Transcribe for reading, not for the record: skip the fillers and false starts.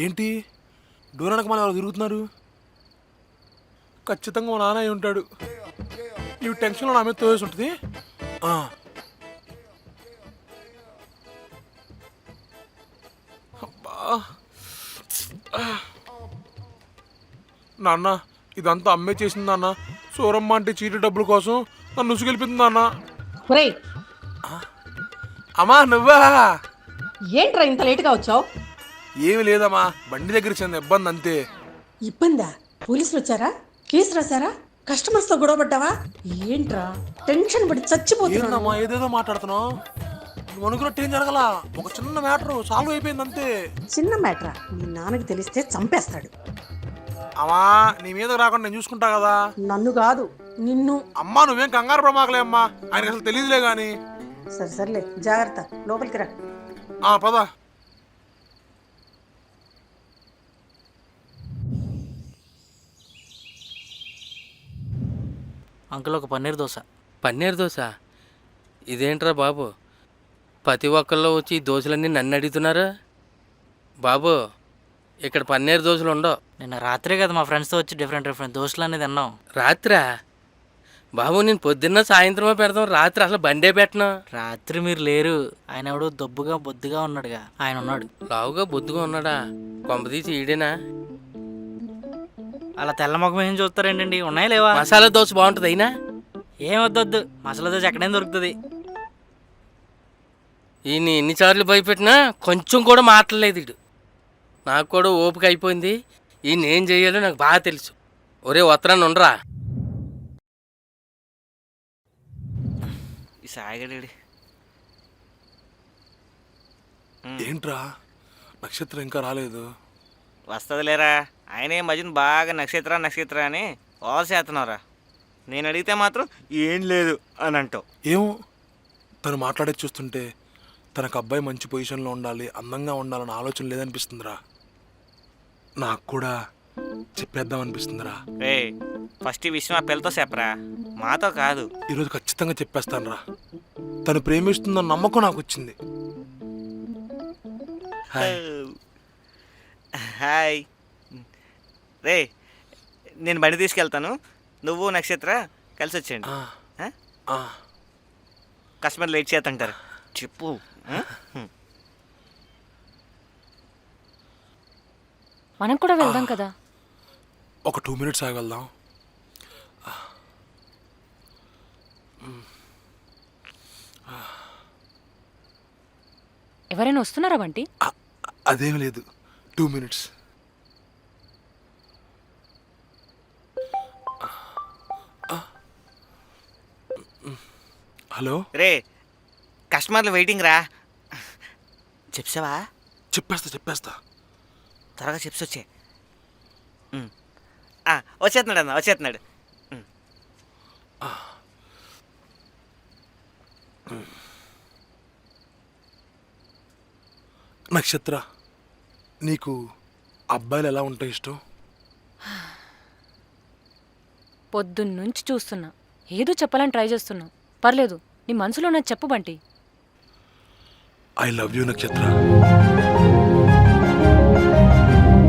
ఏంటి డోర్ అనక మన వాళ్ళు తిరుగుతున్నారు? ఖచ్చితంగా మా నాన్న అయి ఉంటాడు. ఈ టెన్షన్లో నా మీద తోసి ఉంటుంది. ఆ. అబ్బా. నాన్న ఇదంతా అమ్మే చేసింది నాన్న. సూరమ్మ అంటే చీటి డబ్బుల కోసం నన్ను ఉసుకెళ్ళిపోతుంది నాన్న. ఒరేయ్, అమ్మా నువ్వా? ఏంట్రా ఇంత లేటుగా వచ్చావు? ఏమి లేదమ్మా, బండి దగ్గర చిన్న ఇబ్బంది అంతే. ఇబ్బందా? పోలీసులు వచ్చారా? కేసు రాశారా? కస్టమర్స్ తో గొడవ పడ్డావా? ఏంట్రా టెన్షన్ పడి చచ్చిపోతున్నా. ఏందమ్మా ఏదేదో మాట్లాడుతున్నావు? నువ్వు అనుకున్నట్టు ఏం జరగల. ఒక చిన్న మ్యాటర్ సాల్వ్ అయిపోయింది అంతే. చిన్న మ్యాటరా? మీ నాన్నకి తెలిస్తే చంపేస్తాడు. అమ్మా నీ మీద రాకుండా నేను చూసుకుంటా కదా. నన్ను కాదు నిన్ను. అమ్మా నువ్వేం కంగారు పడమాకలే అమ్మా, ఆయనకి అసలు తెలియదులే గాని. సరే సర్లే, జాగ్రత్త. లోపలికి రా. పద. అంకుల్ ఒక పన్నీర్ దోశ. పన్నీర్ దోశ? ఇదేంట్రా బాబు, ప్రతి ఒక్కళ్ళు వచ్చి ఈ దోశలన్నీ నన్ను అడుగుతున్నారు. బాబు ఇక్కడ పన్నీర్ దోశలు ఉండవు. నిన్న రాత్రే కదా మా ఫ్రెండ్స్తో వచ్చి డిఫరెంట్ దోశలు అనేది తిన్నాం. రాత్రా? బాబు నేను పొద్దున్న సాయంత్రమే పెడతాం, రాత్రి అసలు బండే పెట్టను. రాత్రి మీరు లేరు. ఆయన ఎవడో దొబ్బుగా బొద్దుగా ఉన్నాడుగా, ఆయన ఉన్నాడు. లావుగా బొద్దుగా ఉన్నాడా? కొంపదీసి ఈడేనా? అలా తెల్ల ముఖం ఏం చూస్తారేంటండి, ఉన్నాయా లేవా? మసాలా దోశ బాగుంటుంది అయినా? ఏం వద్దొద్దు, మసాలా దోశ ఎక్కడైనా దొరుకుతుంది. ఈయన ఎన్నిసార్లు భయపెట్టినా కొంచెం కూడా మాట్లాడలేదు వీడు. నాకు కూడా ఓపిక అయిపోయింది. ఈయన ఏం చేయాలో నాకు బాగా తెలుసు. ఒరే ఉత్తరాన్ని ఉండరా. ఈ సాగడి ఏంట్రా నక్షత్రం ఇంకా రాలేదు? వస్తుంది లేరా, ఆయనే మధ్యన బాగా నక్షత్ర అని ఆల్ చేస్తున్నారా. నేను అడిగితే మాత్రం ఏం లేదు అని అంటావు. ఏమో తను మాట్లాడేది చూస్తుంటే తనకు అబ్బాయి మంచి పొజిషన్లో ఉండాలి, అందంగా ఉండాలని ఆలోచన లేదనిపిస్తుందిరా. నాకు కూడా చెప్పేద్దాం అనిపిస్తుందిరా. రే ఫస్ట్ ఈ విషయం ఆ పిల్లతో చెప్పరా, మాతో కాదు. ఈరోజు ఖచ్చితంగా చెప్పేస్తానురా. తను ప్రేమిస్తుందన్న నమ్మకం నాకు వచ్చింది. హాయ్ రే, నేను బండి తీసుకెళ్తాను, నువ్వు నక్షత్ర కలిసి వచ్చేయండి. కస్టమర్ లేట్ చేస్తుంటారు చెప్పు. మనం కూడా వెళ్దాం కదా. ఒక 2 minutes ఆగవెళ్దాం. ఎవరైనా వస్తున్నారా బంటి? అదేం లేదు, 2 minutes. హలో రే, కస్టమర్లు వెయిటింగ్ రా. చెప్పావా? చెప్పేస్తా. త్వరగా చెప్పి వచ్చే. వచ్చేస్తున్నాడు అన్న, వచ్చేస్తున్నాడు. నక్షత్ర, నీకు అబ్బాయిలు ఎలా ఉంటే ఇష్టం? పొద్దున్నుంచి చూస్తున్నా, ఏదో చెప్పాలని ట్రై చేస్తున్నా. పర్లేదు, నీ మనసులో నా చెప్పు బంటి. ఐ లవ్ యూ నక్షత్ర.